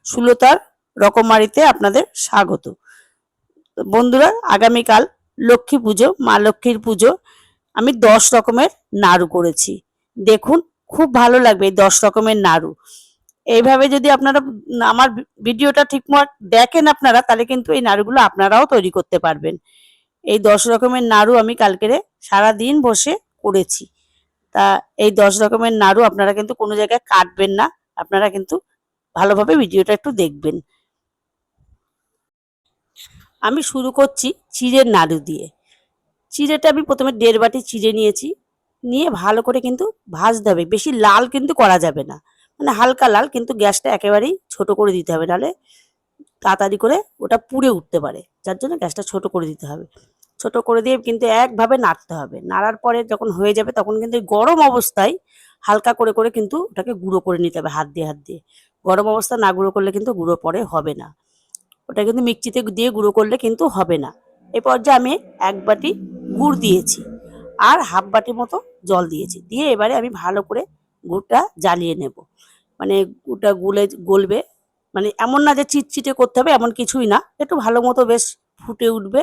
সুলতার রকমারিতে আপনাদের স্বাগত। বন্ধুরা, আগামীকাল লক্ষ্মী পুজো, মা লক্ষ্মীর পুজো। আমি 10 রকমের নাড়ু করেছি। দেখুন, খুব ভালো লাগবে এই 10 রকমের নাড়ু। এইভাবে যদি আপনারা আমার ভিডিওটা ঠিকমতো দেখেন আপনারা, তাহলে কিন্তু এই নাড়ুগুলো আপনারাও তৈরি করতে পারবেন। এই 10 রকমের নাড়ু আমি কালকেরে সারাদিন বসে করেছি। তা এই 10 রকমের নাড়ু আপনারা কিন্তু কোনো জায়গায় কাটবেন না, আপনারা কিন্তু ভালোভাবে ভিডিওটা একটু দেখবেন। আমি শুরু করছি চিড়ের নাড়ু দিয়ে। চিড়েটা আমি প্রথমে 1.5 বাটি চিড়ে নিয়েছি, নিয়ে ভালো করে কিন্তু ভাজতে হবে। বেশি লাল কিন্তু করা যাবে না, মানে হালকা লাল, কিন্তু গ্যাসটা একেবারেই ছোট করে দিতে হবে, নাহলে তাড়াতাড়ি করে ওটা পুড়ে উঠতে পারে। যার জন্য গ্যাসটা ছোট করে দিতে হবে। ছোট করে দিয়ে কিন্তু একভাবে নাড়তে হবে। নাড়ার পরে যখন হয়ে যাবে তখন কিন্তু গরম অবস্থায় হালকা করে করে কিন্তু ওটাকে গুঁড়ো করে নিতে হবে হাত দিয়ে হাত দিয়ে। গরম অবস্থা না গুঁড়ো করলে কিন্তু গুঁড়ো পরে হবে না। ওটা কিন্তু মিক্সিতে দিয়ে গুঁড়ো করলে কিন্তু হবে না। এই পর্যায়ে আমি 1 বাটি গুড় দিয়েছি আর হাফ বাটি মতো জল দিয়েছি। দিয়ে এবারে আমি ভালো করে গুড়টা জ্বালিয়ে নেব। মানে গুড়টা গলবে, মানে এমন না যে চিটচিটে করতে হবে, এমন কিছুই না, একটু ভালো মতো বেশ ফুটে উঠবে,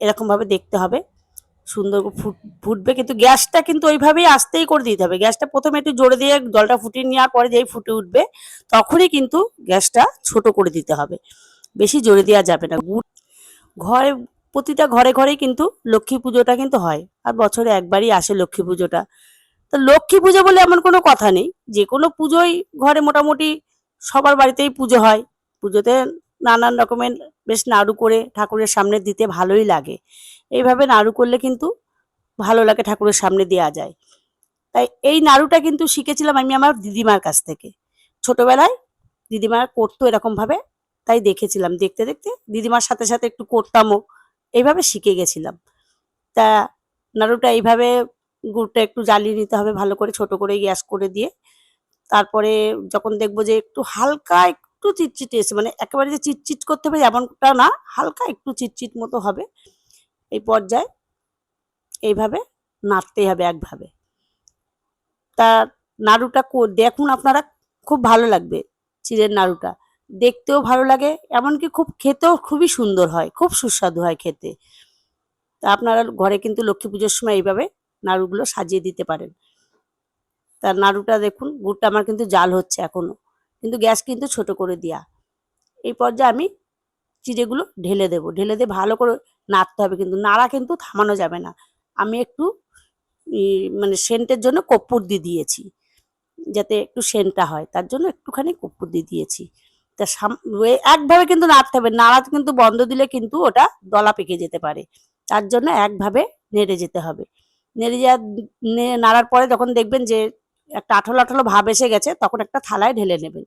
এরকম ভাবে দেখতে হবে। সুন্দর ফুটবে, কিন্তু গ্যাসটা কিন্তু ওইভাবেই আস্তেই করে দিতে হবে। গ্যাসটা প্রথমে একটু জোরে দিয়ে জলটা ফুটিয়ে নেওয়ার পরে যেই ফুটে উঠবে তখনই কিন্তু গ্যাসটা ছোট করে দিতে হবে, বেশি জোরে দেওয়া যাবে না। ঘরে, প্রতিটা ঘরে ঘরেই কিন্তু লক্ষ্মী পুজোটা কিন্তু হয়, আর বছরে একবারই আসে লক্ষ্মী পুজোটা। তো লক্ষ্মী পুজো বলে এমন কোনো কথা নেই, যে কোনো পুজোই ঘরে মোটামুটি সবার বাড়িতেই পুজো হয়। পুজোতে নানান রকমের বেশ নাড়ু করে ঠাকুরের সামনে দিতে ভালোই লাগে। এইভাবে নাড়ু করলে কিন্তু ভালো লাগে, ঠাকুরের সামনে দেওয়া যায়। তাই এই নাড়ুটা কিন্তু শিখেছিলাম আমি আমার দিদিমার কাছ থেকে। ছোটবেলায় দিদিমা করতো এরকম ভাবে, তাই দেখেছিলাম, দেখতে দেখতে দিদিমার সাথে সাথে একটু করতামও, এইভাবে শিখে গেছিলাম। তা নাড়ুটা এইভাবে গুড়টা একটু জ্বালিয়ে নিতে হবে ভালো করে, ছোট করে গ্যাস করে দিয়ে। তারপরে যখন দেখবো যে একটু হালকা একটু চিটচিটে এসে, মানে একেবারে যে চিটচিট করতে হবে এমনটা না, হালকা একটু চিটচিট মতো হবে, এই পর্যায়ে এইভাবে নাড়তেই হবে একভাবে। তা নাড়ুটা দেখুন আপনারা, খুব ভালো লাগবে। চিড়ের নাড়ুটা দেখতেও ভালো লাগে, এমনকি খুব খেতেও খুবই সুন্দর হয়, খুব সুস্বাদু হয় খেতে। তা আপনারা ঘরে কিন্তু লক্ষ্মী পুজোর সময় এইভাবে নাড়ুগুলো সাজিয়ে দিতে পারেন। তার নাড়ুটা দেখুন, গুড়টা আমার কিন্তু জাল হচ্ছে এখনো, কিন্তু গ্যাস কিন্তু ছোট করে দেয়া। এই পর্যায়ে আমি চিড়েগুলো ঢেলে দেব, ঢেলে দিয়ে ভালো করে নাড়তে হবে, কিন্তু নাড়া কিন্তু থামানো যাবে না। আমি একটু মানে সেন্টের জন্য কর্পূর দিয়ে দিয়েছি, যাতে একটু সেন্টটা হয়, তার জন্য একটুখানি কর্পূর দিয়ে দিয়েছি। তা একভাবে কিন্তু নাড়তে হবে, নাড়া কিন্তু বন্ধ দিলে কিন্তু ওটা দলা পেকে যেতে পারে। তার জন্য একভাবে নেড়ে যেতে হবে। নেড়ে নাড়ার পরে যখন দেখবেন যে একটা আঠালো আঠালো ভাব এসে গেছে, তখন একটা থালায় ঢেলে নেবেন।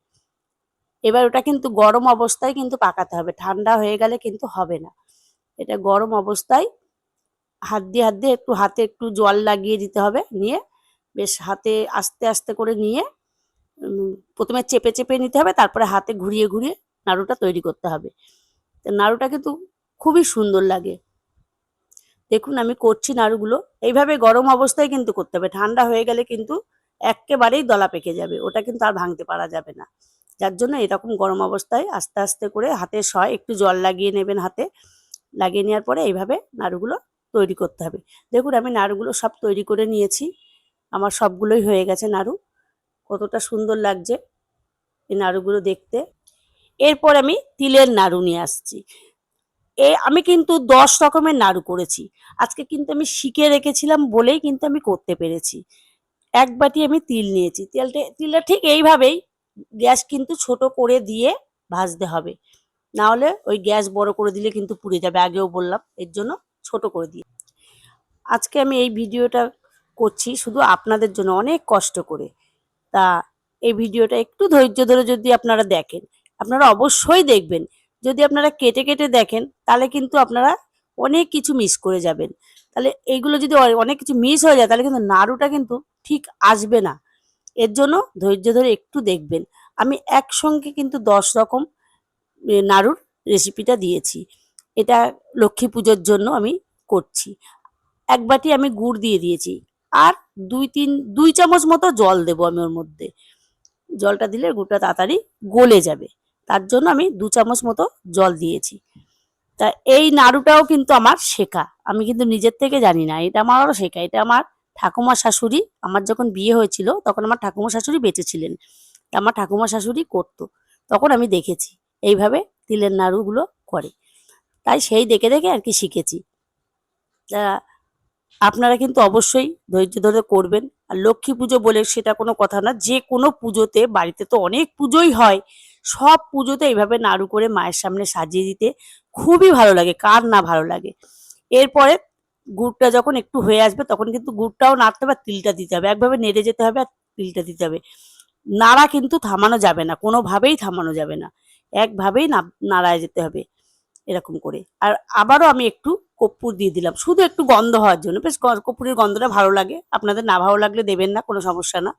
এবার ওটা কিন্তু গরম অবস্থায় কিন্তু পাকাতে হবে, ঠান্ডা হয়ে গেলে কিন্তু হবে না। এটা গরম অবস্থায় হাতে একটু জল লাগিয়ে দিতে হবে, নিয়ে বেশ হাতে আস্তে আস্তে করে নিয়ে প্রথমে চেপে চেপে নিতে হবে, তারপরে হাতে ঘুরিয়ে ঘুরিয়ে নাড়ুটা তৈরি করতে হবে। নাড়ুটা কিন্তু খুবই সুন্দর লাগে। দেখুন আমি করছি নাড়ুগুলো, এইভাবে গরম অবস্থায় কিন্তু করতে হবে, ঠান্ডা হয়ে গেলে কিন্তু একেবারেই দলা পেকে যাবে, ওটা কিন্তু আর ভাঙতে পারা যাবে না। যার জন্য এরকম গরম অবস্থায় আস্তে আস্তে করে হাতে একটু জল লাগিয়ে নেবেন, হাতে লাগিয়ে নেওয়ার পরে এইভাবে নাড়ুগুলো তৈরি করতে হবে। দেখুন আমি নাড়ুগুলো সব তৈরি করে নিয়েছি, আমার সবগুলোই হয়ে গেছে নাড়ু। কতটা সুন্দর লাগছে এই নাড়ুগুলো দেখতে। এরপর আমি তিলের নাড়ু নিয়ে আসছি। আমি কিন্তু 10 রকমের নাড়ু করেছি। আজকে কিন্তু আমি শিখে রেখেছিলাম বলেই কিন্তু আমি করতে পেরেছি। 1 বাটি আমি তিল নিয়েছি। তিলটা ঠিক এইভাবেই গ্যাস কিন্তু ছোট করে দিয়ে ভাজতে হবে। না হলে ওই গ্যাস বড় করে দিলে কিন্তু পুড়ে যাবে, আগেও বললাম, এর জন্য ছোট করে দিয়ে। আজকে আমি এই ভিডিওটা করছি শুধু আপনাদের জন্য, অনেক কষ্ট করে। তা এই ভিডিওটা একটু ধৈর্য ধরে যদি আপনারা দেখেন, আপনারা অবশ্যই দেখবেন। যদি আপনারা কেটে কেটে দেখেন তাহলে কিন্তু আপনারা অনেক কিছু মিস করে যাবেন। তাহলে এইগুলো যদি অনেক কিছু মিস হয়ে যায় তাহলে কিন্তু নাড়ুটা কিন্তু ঠিক আসবে না। এর জন্য ধৈর্য ধরে একটু দেখবেন। আমি একসঙ্গে কিন্তু 10 রকম নাড়ুর রেসিপিটা দিয়েছি। এটা লক্ষ্মী পুজোর জন্য আমি করছি। 1 বাটি আমি গুড় দিয়ে দিয়েছি, আর 2 চামচ মতো জল দেবো আমি ওর মধ্যে। জলটা দিলে গুড়টা তাড়াতাড়ি গলে যাবে। তার জন্য আমি 2 চামচ মতো জল দিয়েছি। তা এই নাড়ুটাও কিন্তু আমার শেখা, আমি কিন্তু নিজের থেকে জানি না, এটা আমারও শেখা। এটা আমার ঠাকুমা শাশুড়ি, আমার যখন বিয়ে হয়েছিল তখন আমার ঠাকুমা শাশুড়ি বেঁচে ছিলেন, আমার ঠাকুমা শাশুড়ি করতো, তখন আমি দেখেছি এইভাবে তিলের নাড়ুগুলো করে, তাই সেই দেখে দেখে আর কি শিখেছি। তা আপনারা কিন্তু অবশ্যই ধৈর্য ধরে করবেন। আর লক্ষ্মী পুজো বলে সেটা কোনো কথা না, যে কোনো পুজোতে, বাড়িতে তো অনেক পুজোই হয়, সব পুজোতে এইভাবে নাড়ু করে মায়ের সামনে সাজিয়ে দিতে খুবই ভালো লাগে, কার না ভালো লাগে। এরপরে গুড়টা যখন একটু হয়ে আসবে তখন কিন্তু গুড়টাও নাড়তে হবে আর তিলটা দিতে হবে, একভাবে নেড়ে যেতে হবে আর তিলটা দিতে হবে। নাড়া কিন্তু থামানো যাবে না, কোনোভাবেই থামানো যাবে না, একভাবেই নাড়ায় যেতে হবে এরকম করে। আর আবারও আমি একটু কর্পূর দিয়ে দিলাম, শুধু একটু গন্ধ হওয়ার জন্য, বেশ কর্পূরের গন্ধটা ভালো লাগে, আপনাদের না ভালো লাগলে দেবেন না, কোনো সমস্যা না।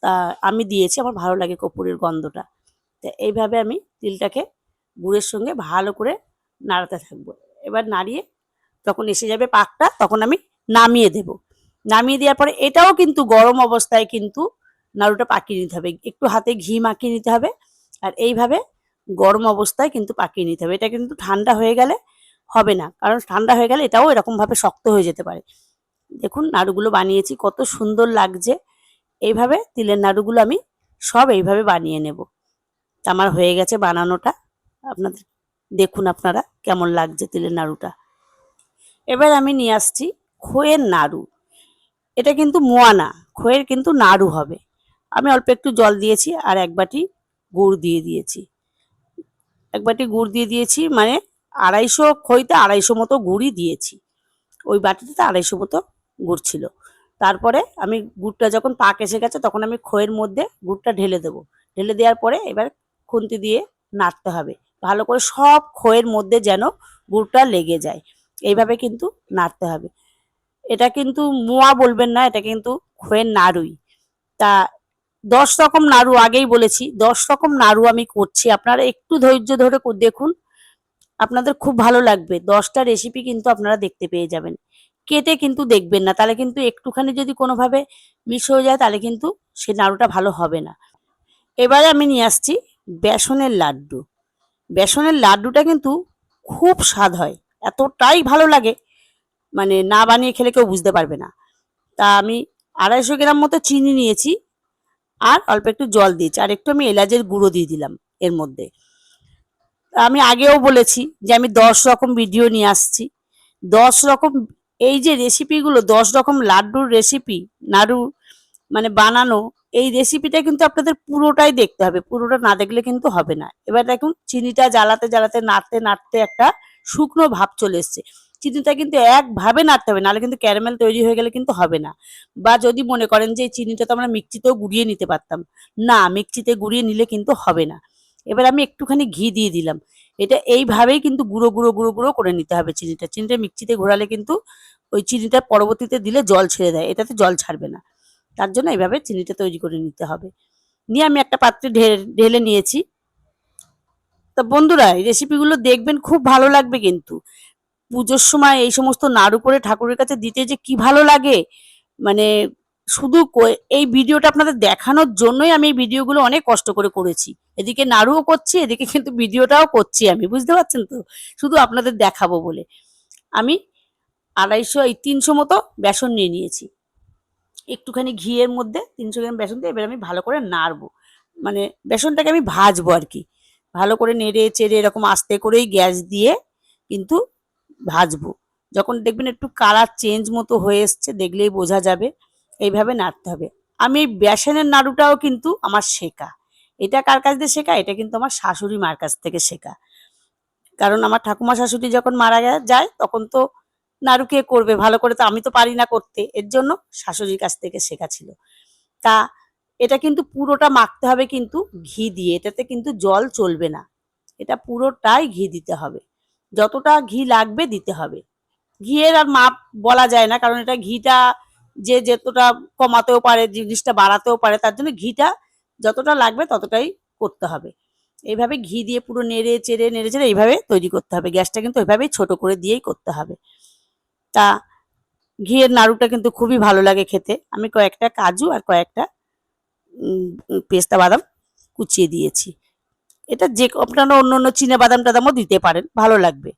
তা আমি দিয়েছি, আমার ভালো লাগে কর্পূরের গন্ধটা। তো এইভাবে আমি তিলটাকে গুড়ের সঙ্গে ভালো করে নাড়াতে থাকবো। এবার নাড়িয়ে যখন এসে যাবে পাকটা তখন আমি নামিয়ে দেব। নামিয়ে দেওয়ার পরে এটাও কিন্তু গরম অবস্থায় কিন্তু নাড়ুটা পাকিয়ে নিতে হবে, একটু হাতে ঘি মাখিয়ে নিতে হবে, আর এইভাবে গরম অবস্থায় কিন্তু পাকিয়ে নিতে হবে। এটা কিন্তু ঠান্ডা হয়ে গেলে হবে না, কারণ ঠান্ডা হয়ে গেলে এটাও এরকমভাবে শক্ত হয়ে যেতে পারে। দেখুন নাড়ুগুলো বানিয়েছি, কত সুন্দর লাগছে। এইভাবে তিলের নাড়ুগুলো আমি সব এইভাবে বানিয়ে নেব। আমার হয়ে গেছে বানানোটা, আপনাদের দেখুন আপনারা কেমন লাগছে তিলের নাড়ুটা। এবার আমি নিয়ে আসছি খইয়ের নাড়ু। এটা কিন্তু মোয়া না, খইয়ের কিন্তু নাড়ু হবে। আমি অল্প একটু জল দিয়েছি আর 1 বাটি গুড় দিয়ে দিয়েছি। 1 বাটি গুড় দিয়ে দিয়েছি, মানে 250 খইতে 250 মতো গুড়ই দিয়েছি। ওই বাটিতে 250 মতো গুড় ছিল। তারপরে আমি গুড়টা যখন পাক এসে গেছে তখন আমি খইয়ের মধ্যে গুড়টা ঢেলে দেবো। ঢেলে দেওয়ার পরে এবার খুন্তি দিয়ে নাড়তে হবে ভালো করে, সব খইয়ের মধ্যে যেন গুড়টা লেগে যায়, এইভাবে কিন্তু নাড়তে হবে। এটা কিন্তু মোয়া বলবেন না, এটা কিন্তু খইয়ের নাড়ুই। তা 10 রকম নাড়ু, আগেই বলেছি 10 রকম নাড়ু আমি করছি, আপনারা একটু ধৈর্য ধরে দেখুন, আপনাদের খুব ভালো লাগবে। 10টা রেসিপি কিন্তু আপনারা দেখতে পেয়ে যাবেন। কেটে কিন্তু দেখবেন না, তাহলে কিন্তু একটুখানি যদি কোনোভাবে মিস হয়ে যায় তাহলে কিন্তু সে নাড়ুটা ভালো হবে না। এবারে আমি নিয়ে আসছি বেসনের লাড্ডু। বেসনের লাড্ডুটা কিন্তু খুব স্বাদ হয়, এতটাই ভালো লাগে, মানে না বানিয়ে খেলে কেউ বুঝতে পারবে না। তা আমি 250 গ্রাম মতো চিনি নিয়েছি আর অল্প একটু জল দিয়েছি, আর একটু আমি এলাচের গুঁড়ো দিয়ে দিলাম এর মধ্যে। আমি আগেও বলেছি যে আমি 10 রকম ভিডিও নিয়ে আসছি, 10 রকম, এই যে রেসিপিগুলো 10 রকম লাড্ডুর রেসিপি, নাড়ু মানে বানানো, এই রেসিপিটা কিন্তু আপনাদের পুরোটাই দেখতে হবে, পুরোটা না দেখলে কিন্তু হবে না। এবার দেখুন চিনিটা জ্বালাতে জ্বালাতে নাড়তে নাড়তে একটা শুকনো ভাব চলে এসছে। চিনিটা কিন্তু একভাবে নাড়তে হবে, নাহলে কিন্তু ক্যারামেল তৈরি হয়ে গেলে কিন্তু হবে না। বা যদি মনে করেন যে এই চিনিটা তো আমরা মিক্সিতেও গুঁড়িয়ে নিতে পারতাম, না মিক্সিতে গুঁড়িয়ে নিলে কিন্তু হবে না। এবার আমি একটুখানি ঘি দিয়ে দিলাম, এটা এইভাবেই কিন্তু গুঁড়ো গুঁড়ো গুঁড়ো গুঁড়ো করে নিতে হবে চিনিটা। চিনিটা মিক্সিতে ঘোরালে কিন্তু ওই চিনিটা পরবর্তীতে দিলে জল ছেড়ে দেয়, এটাতে জল ছাড়বে না, তার জন্য এইভাবে চিনিটা তৈরি করে নিতে হবে। নিয়ে আমি একটা পাত্রে ঢেলে নিয়েছি। তা বন্ধুরা এই রেসিপিগুলো দেখবেন, খুব ভালো লাগবে কিন্তু। পুজোর সময় এই সমস্ত নাড়ু করে ঠাকুরের কাছে দিতে যে কি ভালো লাগে, মানে শুধু এই ভিডিওটা আপনাদের দেখানোর জন্যই আমি এই ভিডিওগুলো অনেক কষ্ট করে করেছি। এদিকে নাড়ুও করছি, এদিকে কিন্তু ভিডিওটাও করছি আমি, বুঝতে পারছেন তো, শুধু আপনাদের দেখাবো বলে। আমি 300 মতো বেসন নিয়ে নিয়েছি, একটুখানি ঘিয়ের মধ্যে 300 গ্রাম বেসন দিয়ে এবার আমি ভালো করে নাড়বো, মানে বেসনটাকে আমি ভাজবো আর কি, ভালো করে নেড়ে চেড়ে এরকম আস্তে করেই গ্যাস দিয়ে কিন্তু ভাজবো। যখন দেখবেন একটু কালার চেঞ্জ মতো হয়ে এসছে দেখলেই বোঝা যাবে, এইভাবে নাড়তে হবে। আমি এই বেসনের নাড়ুটাও কিন্তু আমার শেখা। এটা কার কাছ থেকে শেখা? এটা কিন্তু আমার শাশুড়ি মার কাছ থেকে শেখা। কারণ আমার ঠাকুমা শাশুড়ি যখন মারা যায় তখন তো নাড়ু কে করবে ভালো করে, তো আমি তো পারি না করতে, এর জন্য শাশুড়ির কাছ থেকে শেখা ছিল। তা এটা কিন্তু পুরোটা মাখতে হবে কিন্তু ঘি দিয়ে, এটাতে কিন্তু জল চলবে না, এটা পুরোটাই ঘি দিতে হবে, যতটা ঘি লাগবে দিতে হবে। ঘিয়ের আর মাপ বলা যায় না, কারণ এটা ঘিটা যে যতটা কমাতেও পারে, জিনিসটা বাড়াতেও পারে, তার জন্য ঘিটা যতটা লাগবে ততটাই করতে হবে। এইভাবে ঘি দিয়ে পুরো নেড়ে চেড়ে এইভাবে তৈরি করতে হবে, গ্যাসটা কিন্তু এইভাবেই ছোট করে দিয়েই করতে হবে। তা ঘিয়ের নাড়ুটা কিন্তু খুবই ভালো লাগে খেতে। আমি কয়েকটা কাজু আর কয়েকটা পেস্তা বাদাম কুচিয়ে দিয়েছি। এটা যে আপনারা অন্য অন্য চিনে বাদাম টাদামও দিতে পারেন, ভালো লাগবে।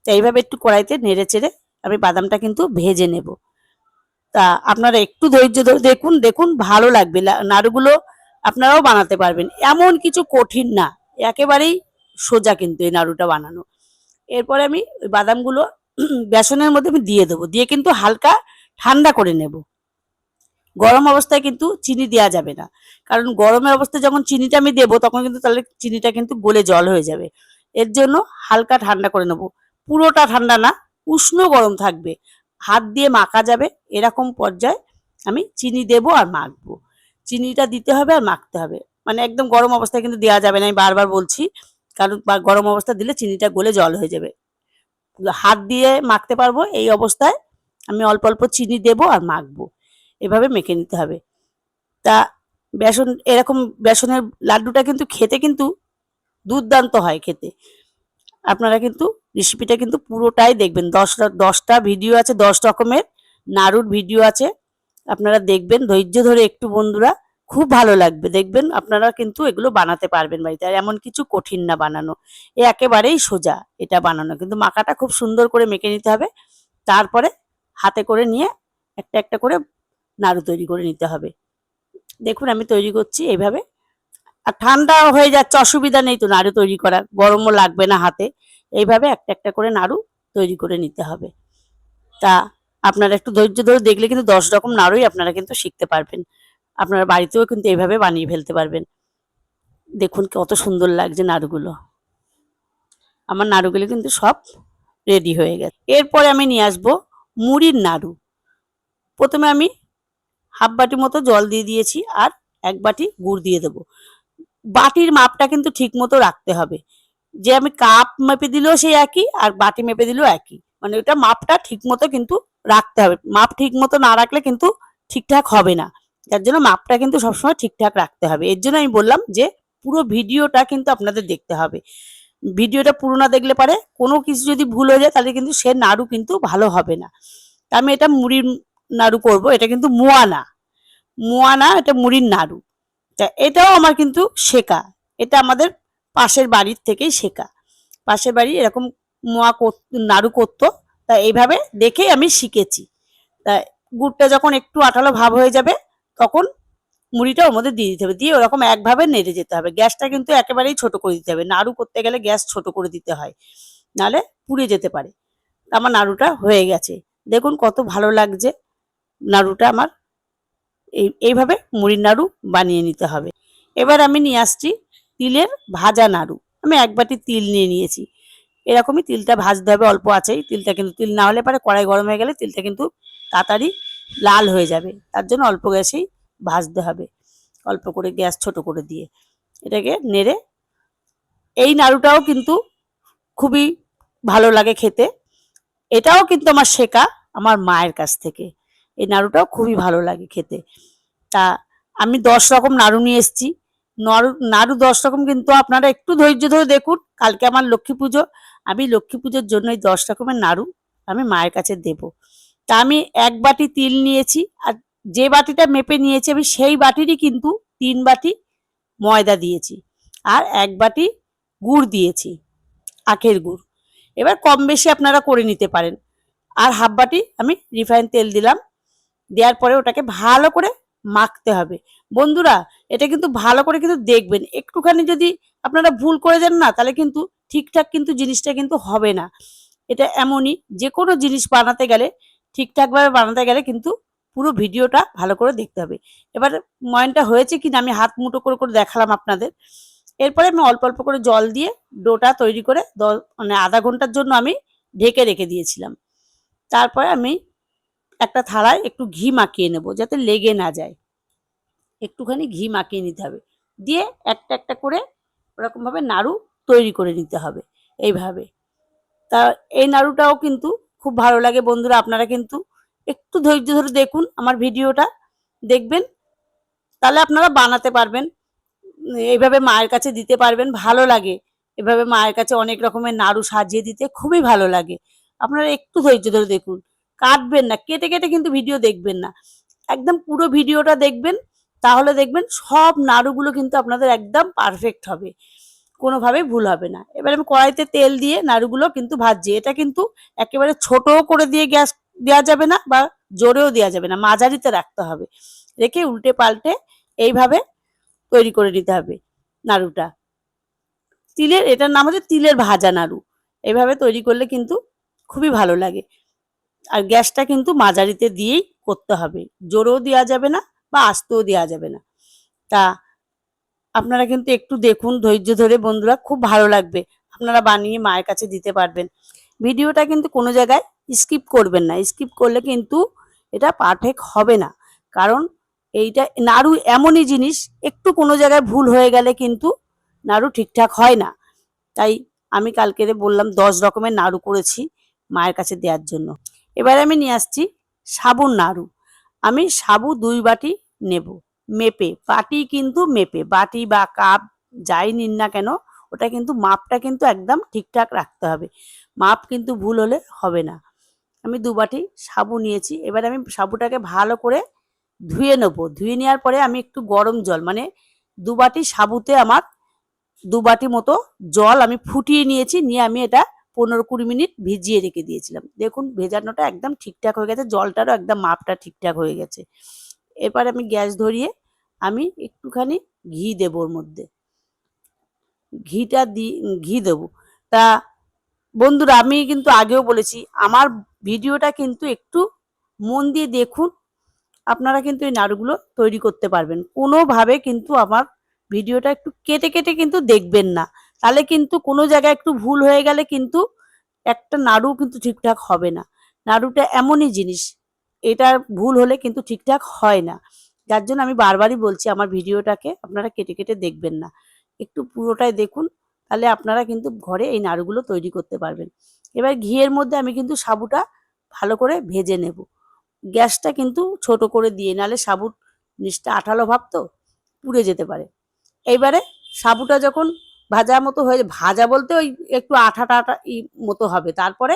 তো এইভাবে একটু কড়াইতে নেড়ে চেড়ে আমি বাদামটা কিন্তু ভেজে নেব। তা আপনারা একটু ধৈর্য ধরে দেখুন, দেখুন ভালো লাগবে। নাড়ুগুলো আপনারাও বানাতে পারবেন, এমন কিছু কঠিন না, একেবারেই সোজা কিন্তু এই নাড়ুটা বানানো। এরপরে আমি ওই বাদামগুলো বেসনের মধ্যে আমি দিয়ে দেবো, দিয়ে কিন্তু হালকা ঠান্ডা করে নেব। গরম অবস্থায় কিন্তু চিনি দেওয়া যাবে না, কারণ গরমের অবস্থায় যখন চিনিটা আমি দেবো তখন কিন্তু তাহলে চিনিটা কিন্তু গলে জল হয়ে যাবে। এর জন্য হালকা ঠান্ডা করে নেব, পুরোটা ঠান্ডা না, উষ্ণ গরম থাকবে, হাত দিয়ে মাখা যাবে এরকম পর্যায়ে আমি চিনি দেবো আর মাখবো। চিনিটা দিতে হবে আর মাখতে হবে, মানে একদম গরম অবস্থায় কিন্তু দেওয়া যাবে না, আমি বারবার বলছি, কারণ গরম অবস্থা দিলে চিনিটা গলে জল হয়ে যাবে। হাত দিয়ে মাখতে পারবো এই অবস্থায় আমি অল্প অল্প চিনি দেবো আর মাখবো, এভাবে মেখে নিতে হবে। তা বেসন এরকম বেসনের লাড্ডুটা কিন্তু খেতে কিন্তু দুর্দান্ত হয় খেতে। আপনারা কিন্তু রেসিপিটা কিন্তু পুরোটাই দেখবেন, 10টা ভিডিও আছে, 10 রকমের নাড়ুর ভিডিও আছে, আপনারা দেখবেন ধৈর্য ধরে একটু বন্ধুরা, খুব ভালো লাগবে দেখবেন। আপনারা কিন্তু এগুলো বানাতে পারবেন বাড়িতে, আর এমন কিছু কঠিন না বানানো, এ একেবারেই সোজা এটা বানানো। কিন্তু মাখাটা খুব সুন্দর করে মেখে নিতে হবে, তারপরে হাতে করে নিয়ে একটা একটা করে নাড়ু তৈরি করে নিতে হবে। দেখুন আমি তৈরি করছি এইভাবে, আর ঠান্ডা হয়ে যাচ্ছে অসুবিধা নেই তো নাড়ু তৈরি করা, গরমও লাগবে না হাতে। এইভাবে একটা একটা করে নাড়ু তৈরি করে নিতে হবে। তা আপনারা একটু ধৈর্য ধরে দেখলে কিন্তু 10 রকম নাড়ুই আপনারা কিন্তু শিখতে পারবেন, আপনারা বাড়িতেও কিন্তু এইভাবে বানিয়ে ফেলতে পারবেন। দেখুন কত সুন্দর লাগছে নাড়ুগুলো, আমার নাড়ুগুলো কিন্তু সব রেডি হয়ে গেছে। এরপরে আমি নিয়ে আসবো মুড়ির নাড়ু। প্রথমে আমি হাফ বাটি মতো জল দিয়ে দিয়েছি আর 1 বাটি গুড় দিয়ে দেবো। বাটির মাপটা কিন্তু ঠিক মতো রাখতে হবে, যে আমি কাপ মেপে দিলেও সেই একই আর বাটি মেপে দিলেও একই, মানে ওটা মাপটা ঠিক মতো কিন্তু রাখতে হবে। মাপ ঠিক মতো না রাখলে কিন্তু ঠিকঠাক হবে না, তার জন্য মাপটা কিন্তু সবসময় ঠিকঠাক রাখতে হবে। এর জন্য আমি বললাম যে পুরো ভিডিওটা কিন্তু আপনাদের দেখতে হবে, ভিডিওটা পুরো না দেখলে পারে কোনো কিছু যদি ভুল হয়ে যায় তাহলে কিন্তু সে নাড়ু কিন্তু ভালো হবে না। আমি এটা মুড়ির নাড়ু করব, এটা কিন্তু মোয়া না, মোয়া না, এটা মুড়ির নাড়ু। তা এটাও আমার কিন্তু শেখা, এটা আমাদের পাশের বাড়ির থেকেই শেখা, পাশের বাড়ি এরকম মোয়া নাড়ু করতো, তা এইভাবে দেখেই আমি শিখেছি। তা গুড়টা যখন একটু আঠালো ভাব হয়ে যাবে তখন মুড়িটা ওর মধ্যে দিয়ে দিতে হবে, দিয়ে ওরকম একভাবে নেড়ে যেতে হবে। গ্যাসটা কিন্তু একেবারেই ছোট করে দিতে হবে, নাড়ু করতে গেলে গ্যাস ছোট করে দিতে হয়, নাহলে পুড়ে যেতে পারে। আমার নাড়ুটা হয়ে গেছে, দেখুন কত ভালো লাগছে নাড়ুটা আমার। এইভাবে মুড়ির নাড়ু বানিয়ে নিতে হবে। এবার আমি নিয়ে আসছি তিলের ভাজা নাড়ু। আমি 1 বাটি তিল নিয়ে নিয়েছি, এরকমই তিলটা ভাজতে হবে, অল্প আছেই তিলটা, কিন্তু তিল না হলে পরে কড়াই গরম হয়ে গেলে তিলটা কিন্তু তাড়াতাড়ি লাল হয়ে যাবে, তার জন্য অল্প গ্যাসেই ভাজতে হবে, অল্প করে গ্যাস ছোট করে দিয়ে এটাকে নেড়ে। এই নাড়ুটাও কিন্তু খুবই ভালো লাগে খেতে, এটাও কিন্তু আমার শেখা আমার মায়ের কাছ থেকে, এই নাড়ুটাও খুবই ভালো লাগে খেতে। তা আমি 10 রকম নাড়ু নিয়ে এসেছি, নাড়ু 10 রকম, কিন্তু আপনারা একটু ধৈর্য ধরে দেখুন, কালকে আমার লক্ষ্মী পুজো, আমি লক্ষ্মী পুজোর জন্য এই 10 রকমের নাড়ু আমি মায়ের কাছে দেব। তা আমি 1 বাটি তিল নিয়েছি, আর যে বাটিটা মেপে নিয়েছি আমি সেই বাটিরই কিন্তু 3 বাটি ময়দা দিয়েছি, আর 1 বাটি গুড় দিয়েছি, আখের গুড়। এবার কম বেশি আপনারা করে নিতে পারেন। আর হাফ বাটি আমি রিফাইন তেল দিলাম, দেওয়ার পরে ওটাকে ভালো করে মাখতে হবে। বন্ধুরা এটা কিন্তু ভালো করে কিন্তু দেখবেন, একটুখানি যদি আপনারা ভুল করে দেন না তাহলে কিন্তু ঠিকঠাক কিন্তু জিনিসটা কিন্তু হবে না। এটা এমনই, যে কোনো জিনিস বানাতে গেলে ঠিকঠাকভাবে বানাতে গেলে কিন্তু পুরো ভিডিওটা ভালো করে দেখতে হবে। এবার ময়নটা হয়েছে কিনা আমি হাত মুঠো করে করে দেখালাম আপনাদের। এরপরে আমি অল্প অল্প করে জল দিয়ে ডোটা তৈরি করে মানে আধা ঘন্টার জন্য আমি ঢেকে রেখে দিয়েছিলাম। তারপরে আমি একটা থালায় একটু ঘি মাখিয়ে নেব যাতে লেগে না যায়, একটুখানি ঘি মাখিয়ে নিতে হবে, দিয়ে একটা একটা করে ওরকমভাবে নাড়ু তৈরি করে নিতে হবে এইভাবে। তা এই নাড়ুটাও কিন্তু খুব ভালো লাগে বন্ধুরা, আপনারা কিন্তু একটু ধৈর্য ধরে দেখুন আমার ভিডিওটা, দেখবেন তাহলে আপনারা বানাতে পারবেন, এইভাবে মায়ের কাছে দিতে পারবেন, ভালো লাগে। এভাবে মায়ের কাছে অনেক রকমের নাড়ু সাজিয়ে দিতে খুবই ভালো লাগে। আপনারা একটু ধৈর্য ধরে দেখুন, কাটবেন না, কেটে কেটে কিন্তু ভিডিও দেখবেন না, একদম পুরো ভিডিওটা দেখবেন, তাহলে দেখবেন সব নাড়ুগুলো কিন্তু আপনাদের একদম পারফেক্ট হবে। কোনোভাবেই ভুল হবে না। এবার আমি কড়াইতে তেল দিয়ে নাড়ুগুলো কিন্তু ভাজছি। এটা কিন্তু একেবারে ছোটও করে দিয়ে গ্যাস দেওয়া যাবে না বা জোরেও দেওয়া যাবে না, মাঝারিতে রাখতে হবে। রেখে উল্টে পাল্টে এইভাবে তৈরি করে নিতে হবে নাড়ুটা। এটার নাম হচ্ছে তিলের ভাজা নাড়ু। এইভাবে তৈরি করলে কিন্তু খুবই ভালো লাগে। আর গ্যাসটা কিন্তু মাঝারিতে দিয়েই করতে হবে, জোরেও দেওয়া যাবে না বা আস্তেও দেওয়া যাবে না। তা আপনারা কিন্তু একটু দেখুন ধৈর্য ধরে বন্ধুরা, খুব ভালো লাগবে। আপনারা বানিয়ে মায়ের কাছে দিতে পারবেন। ভিডিওটা কিন্তু কোনো জায়গায় স্কিপ করবেন না, স্কিপ করলে কিন্তু এটা পারফেক্ট হবে না। কারণ এইটা নাড়ু এমনই জিনিস, একটু কোনো জায়গায় ভুল হয়ে গেলে কিন্তু নাড়ু ঠিকঠাক হয় না। তাই আমি কালকে বললাম 10 রকমের নাড়ু করেছি মায়ের কাছে দেওয়ার জন্য। এবারে আমি নিয়ে আসছি সাবুর নাড়ু। আমি সাবু 2 বাটি নেব, মেপে। বাটি কিন্তু মেপে, বাটি বা কাপ যাই নিন না কেন, ওটা কিন্তু মাপটা কিন্তু একদম ঠিকঠাক রাখতে হবে। মাপ কিন্তু ভুল হলে হবে না। আমি 2 বাটি সাবু নিয়েছি। এবার আমি সাবুটাকে ভালো করে ধুয়ে নেব। ধুয়ে নেওয়ার পরে আমি একটু গরম জল, মানে 2 বাটি সাবুতে আমার 2 বাটি মতো জল আমি ফুটিয়ে নিয়েছি। নিয়ে আমি এটা 15-20 মিনিট ভিজিয়ে রেখে দিয়েছিলাম। দেখুন ভেজানোটা একদম ঠিকঠাক হয়ে গেছে, জলটারও একদম মাপটা ঠিকঠাক হয়ে গেছে। এরপর আমি গ্যাস ধরিয়ে আমি একটুখানি ঘি দেব ওর মধ্যে। ঘি দেবো। তা বন্ধুরা, আমি কিন্তু আগেও বলেছি, আমার ভিডিওটা কিন্তু একটু মন দিয়ে দেখুন। আপনারা কিন্তু এই নাড়ুগুলো তৈরি করতে পারবেন। কোনোভাবে কিন্তু আমার ভিডিওটা একটু কেটে কেটে কিন্তু দেখবেন না। তাহলে কিন্তু কোনো জায়গায় একটু ভুল হয়ে গেলে কিন্তু একটা নাড়ু কিন্তু ঠিকঠাক হবে না। নাড়ুটা এমনই জিনিস, এটা ভুল হলে কিন্তু ঠিকঠাক হয় না। যার জন্য আমি বারবারই বলছি আমার ভিডিওটাকে আপনারা কেটে কেটে দেখবেন না, একটু পুরোটাই দেখুন। তাহলে আপনারা কিন্তু ঘরে এই নাড়ুগুলো তৈরি করতে পারবেন। এবার ঘিয়ের মধ্যে আমি কিন্তু সাবুটা ভালো করে ভেজে নেব। গ্যাসটা কিন্তু ছোট করে দিয়ে, নাহলে সাবুর নিচটা আঠালো ভাব তো পুড়ে যেতে পারে। এইবারে সাবুটা যখন ভাজা মতো হয়ে, ভাজা বলতে ওই একটু আঠাটা আঠা মতো হবে, তারপরে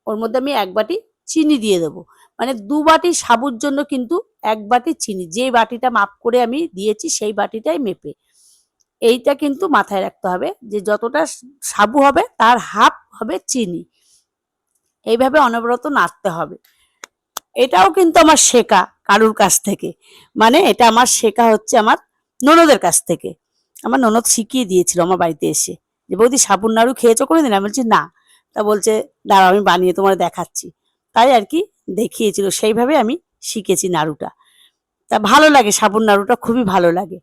ওর মধ্যে আমি 1 বাটি চিনি দিয়ে দেবো। মানে 2 বাটি সাবুর জন্য কিন্তু 1 বাটি চিনি, যে বাটিটা মাপ করে আমি দিয়েছি সেই বাটিটাই মেপে। এইটা কিন্তু মাথায় রাখতে হবে যে যতটা সাবু হবে তার হাফ হবে চিনি। এইভাবে অনবরত নাড়তে হবে। এটাও কিন্তু আমার শেখা কারুর কাছ থেকে, মানে এটা আমার শেখা হচ্ছে আমার ননদের কাছ থেকে। আমার ননদ শিখিয়ে দিয়েছিল আমার বাড়িতে এসে, যে বৌদি সাবুর নাড়ু খেয়েছো কোনোদিন? আমি বলছি না। তা বলছে দাঁড়াও আমি বানিয়ে তোমার দেখাচ্ছি। তাই আর কি দেখিয়েছিল, সেইভাবে আমি শিখেছি নাড়ুটা। তা ভালো লাগে, সাবুর নাড়ুটা খুবই ভালো লাগে।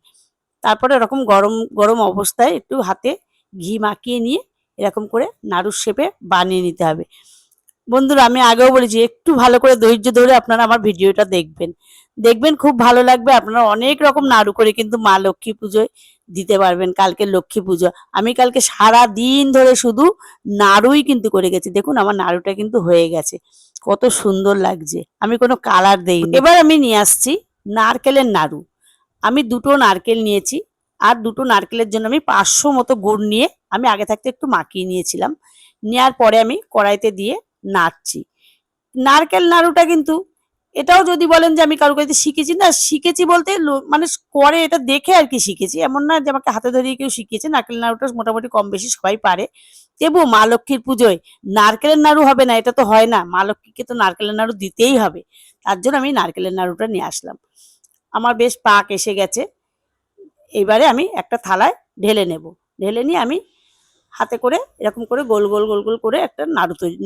তারপরে এরকম গরম গরম অবস্থায় একটু হাতে ঘি মাখিয়ে নিয়ে এরকম করে নাড়ুর শেপে বানিয়ে নিতে হবে। বন্ধুরা, আমি আগেও বলেছি একটু ভালো করে ধৈর্য ধরে আপনারা আমার ভিডিওটা দেখবেন। দেখবেন খুব ভালো লাগবে। আপনারা অনেক রকম নাড়ু করে কিন্তু মা লক্ষ্মী পুজোয় দিতে পারবেন। কালকে লক্ষ্মী পুজো, আমি কালকে সারা দিন ধরে শুধু নাড়ুই কিন্তু করে গেছি। দেখুন আমার নাড়ুটা কিন্তু হয়ে গেছে, কত সুন্দর লাগছে। আমি কোনো কালার দেইনি। এবার আমি নিয়ে আসছি নারকেলের নাড়ু। আমি 2টো নারকেল নিয়েছি, আর 2টো নারকেলের জন্য আমি 500 মতো গুড় নিয়ে আমি আগে থাকতে একটু মাখিয়ে নিয়েছিলাম। নেওয়ার পরে আমি কড়াইতে দিয়ে নাড়ছি। নারকেল নাড়ুটা কিন্তু, এটাও যদি বলেন যে আমি কারো কাছে শিখেছি, না শিখেছি বলতে মানে করে এটা দেখে আর কি শিখেছি, এমন না যে আমাকে হাতে ধরিয়ে কেউ শিখিয়েছে। নারকেল নাড়ুটা মোটামুটি কম বেশি সবাই পারে। তবু মা লক্ষ্মীর পুজোয় নারকেলের নাড়ু হবে না, এটা তো হয় না। মা লক্ষ্মীকে তো নারকেলের নাড়ু দিতেই হবে। তার জন্য আমি নারকেলের নাড়ুটা নিয়ে আসলাম। আমার বেশ পাক এসে গেছে। এবারে আমি একটা থালায় ঢেলে নেব। ঢেলে নিয়ে আমি হাতে করে এরকম করে গোল গোল গোল গোল করে একটা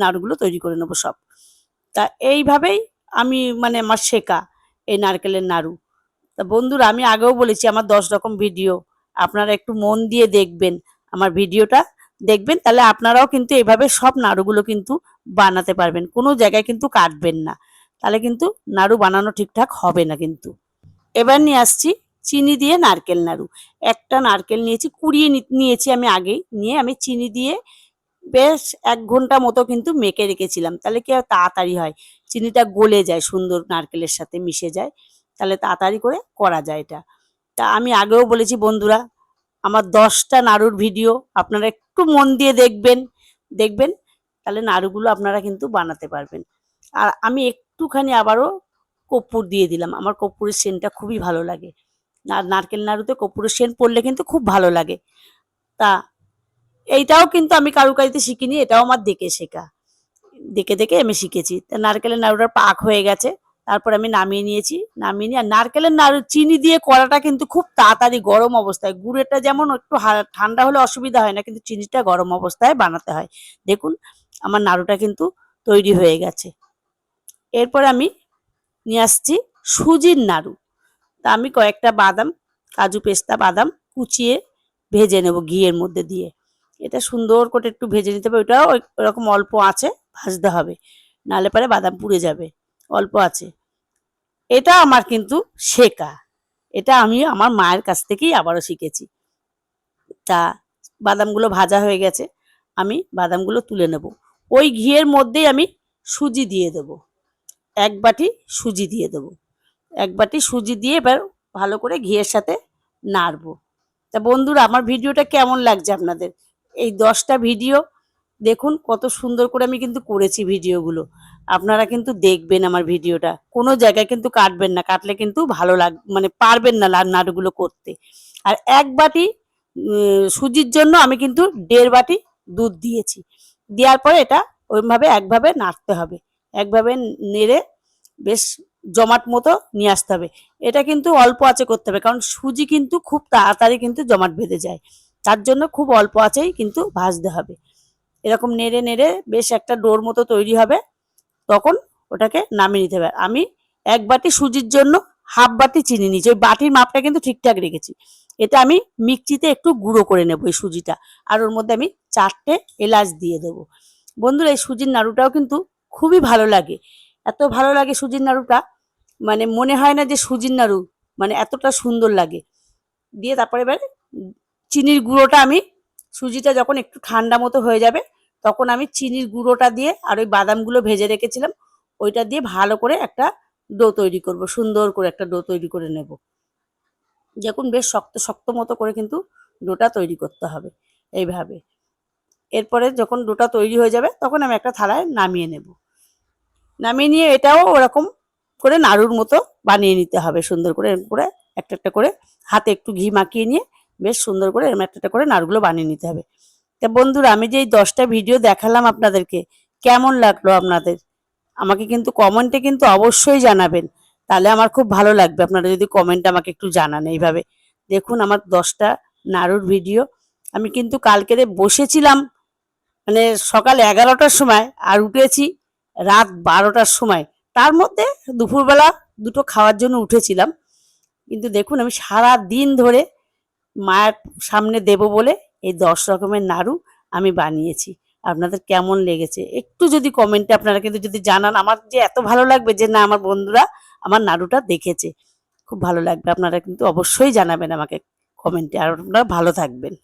নাড়ুগুলো তৈরি করে নেবো সব। তা এইভাবেই আমি, মানে আমার শেখা এই নারকেলের নাড়ু। তা বন্ধুরা, আমি আগেও বলেছি আমার 10 রকম ভিডিও, আপনারা একটু মন দিয়ে দেখবেন আমার ভিডিওটা, দেখবেন তাহলে আপনারাও কিন্তু এইভাবে সব নাড়ুগুলো কিন্তু বানাতে পারবেন। কোনো জায়গায় কিন্তু কাটবেন না, তাহলে কিন্তু নাড়ু বানানো ঠিকঠাক হবে না কিন্তু। এবার নিয়ে আসছি চিনি দিয়ে নারকেল নাড়ু। একটা নারকেল নিয়েছি, কুড়িয়ে নিয়েছি আমি আগেই, নিয়ে আমি চিনি দিয়ে বেশ 1 ঘন্টা মতো কিন্তু মেখে রেখেছিলাম। তাহলে কি হয়, তাড়াতাড়ি হয়, চিনিটা গলে যায়, সুন্দর নারকেলের সাথে মিশে যায়, তাহলে তাড়াতাড়ি করে করা যায় এটা। তা আমি আগেও বলেছি বন্ধুরা, আমার 10টা নাড়ুর ভিডিও আপনারা একটু মন দিয়ে দেখবেন, দেখবেন তাহলে নাড়ুগুলো আপনারা কিন্তু বানাতে পারবেন। আর আমি একটুখানি আবারও কর্পূর দিয়ে দিলাম, আমার কর্পূরের সেন্টটা খুবই ভালো লাগে। নারকেল নাড়ুতে কর্পূরের সেন্ট পড়লে কিন্তু খুব ভালো লাগে। তা এইটাও কিন্তু আমি কারুকারিতে শিখিনি, এটাও আমার দেখে শেখা। দেখে দেখে আমি শিখেছি। তা নারকেলের নাড়ুটা পাক হয়ে গেছে, তারপর আমি নামিয়ে নিয়েছি। নামিয়ে নিয়ে আর নারকেলের নাড়ু চিনি দিয়ে করাটা কিন্তু খুব তাড়াতাড়ি গরম অবস্থায়, গুড়েরটা যেমন একটু ঠান্ডা হলে অসুবিধা হয় না, কিন্তু চিনিটা গরম অবস্থায় বানাতে হয়। দেখুন আমার নাড়ুটা কিন্তু তৈরি হয়ে গেছে। এরপর আমি নিয়ে আসছি সুজির নাড়ু। তা আমি কয়েকটা বাদাম, কাজু পেস্তা বাদাম কুচিয়ে ভেজে নেব ঘিয়ের মধ্যে দিয়ে। এটা সুন্দর করে একটু ভেজে নিতে হবে, ওটাও ওরকম অল্প আঁচে ভাজতে হবে, নাহলে পরে বাদাম পুড়ে যাবে। অল্প আছে, এটা আমার কিন্তু শেখা, এটা আমি আমার মায়ের কাছ থেকেই আবারও শিখেছি। তা বাদামগুলো ভাজা হয়ে গেছে, আমি বাদামগুলো তুলে নেব। ওই ঘিয়ের মধ্যেই আমি সুজি দিয়ে দেবো, 1 বাটি সুজি দিয়ে দেবো। 1 বাটি সুজি দিয়ে এবার ভালো করে ঘিয়ের সাথে নাড়বো। তা বন্ধুরা আমার ভিডিওটা কেমন লাগছে আপনাদের? এই 10টা ভিডিও দেখুন কত সুন্দর করে আমি কিন্তু করেছি ভিডিওগুলো। আপনারা কিন্তু দেখবেন আমার ভিডিওটা, কোনো জায়গায় কিন্তু কাটবেন না, কাটলে কিন্তু ভালো মানে পারবেন না নাড়ুগুলো করতে। আর 1 বাটি সুজির জন্য আমি কিন্তু 1.5 বাটি দুধ দিয়েছি। দেওয়ার পরে এটা ওইভাবে একভাবে নাড়তে হবে, একভাবে নেড়ে বেশ জমাট মতো নিয়ে আসতে হবে। এটা কিন্তু অল্প আঁচে করতে হবে, কারণ সুজি কিন্তু খুব তাড়াতাড়ি কিন্তু জমাট বেঁধে যায়, তার জন্য খুব অল্প আঁচেই কিন্তু ভাজতে হবে। এরকম নেড়ে নেড়ে বেশ একটা ডোর মতো তৈরি হবে, তখন ওটাকে নামিয়ে নিতে হবে। আমি 1 বাটি সুজির জন্য 1/2 বাটি চিনি নিয়েছি, ওই বাটির মাপটা কিন্তু ঠিকঠাক রেখেছি। এটা আমি মিক্সিতে একটু গুঁড়ো করে নেবো এই সুজিটা, আর ওর মধ্যে আমি 4টে এলাচ দিয়ে দেবো। বন্ধুরা এই সুজির নাড়ুটাও কিন্তু খুবই ভালো লাগে, এত ভালো লাগে সুজির নাড়ুটা, মানে মনে হয় না যে সুজির নাড়ু, মানে এতটা সুন্দর লাগে। দিয়ে তারপরে এবার চিনির গুঁড়োটা আমি, সুজিটা যখন একটু ঠান্ডা মতো হয়ে যাবে তখন আমি চিনির গুঁড়োটা দিয়ে আর ওই বাদামগুলো ভেজে রেখেছিলাম ওইটা দিয়ে ভালো করে একটা ডো তৈরি করব, সুন্দর করে একটা ডো তৈরি করে নেব। দেখুন বেশ শক্ত শক্ত মতো করে কিন্তু ডোটা তৈরি করতে হবে এইভাবে। এরপরে যখন ডোটা তৈরি হয়ে যাবে তখন আমি একটা থালায় নামিয়ে নেব। নামিয়ে নিয়ে এটাও ওরকম করে নাড়ুর মতো বানিয়ে নিতে হবে, সুন্দর করে এরকম করে একটা একটা করে হাতে একটু ঘি মাখিয়ে নিয়ে বেশ সুন্দর করে এরকম একটা একটা করে নাড়ুগুলো বানিয়ে নিতে হবে। তা বন্ধুরা আমি যে এই 10টা ভিডিও দেখালাম আপনাদেরকে, কেমন লাগলো আপনাদের? আমাকে কিন্তু কমেন্টে কিন্তু অবশ্যই জানাবেন, তাহলে আমার খুব ভালো লাগবে আপনারা যদি কমেন্টে আমাকে একটু জানান। এইভাবে দেখুন আমার 10টা নাড়ুর ভিডিও। আমি কিন্তু কালকেরে বসেছিলাম মানে সকাল 11টার সময় আর উঠেছি রাত 12টার সময়, তার মধ্যে দুপুরবেলা দুটো খাওয়ার জন্য উঠেছিলাম। কিন্তু দেখুন আমি সারা দিন ধরে মায়ের সামনে দেব বলে এই 10 রকমের নাড়ু আমি বানিয়েছি। আপনাদের কেমন লেগেছে একটু যদি কমেন্টে আপনারা কিন্তু যদি জানান, আমার যে এত ভালো লাগবে যে না আমার বন্ধুরা আমার নাড়ুটা দেখেছে, খুব ভালো লাগবে। আপনারা কিন্তু অবশ্যই জানাবেন আমাকে কমেন্টে। আর আপনারা ভালো থাকবেন।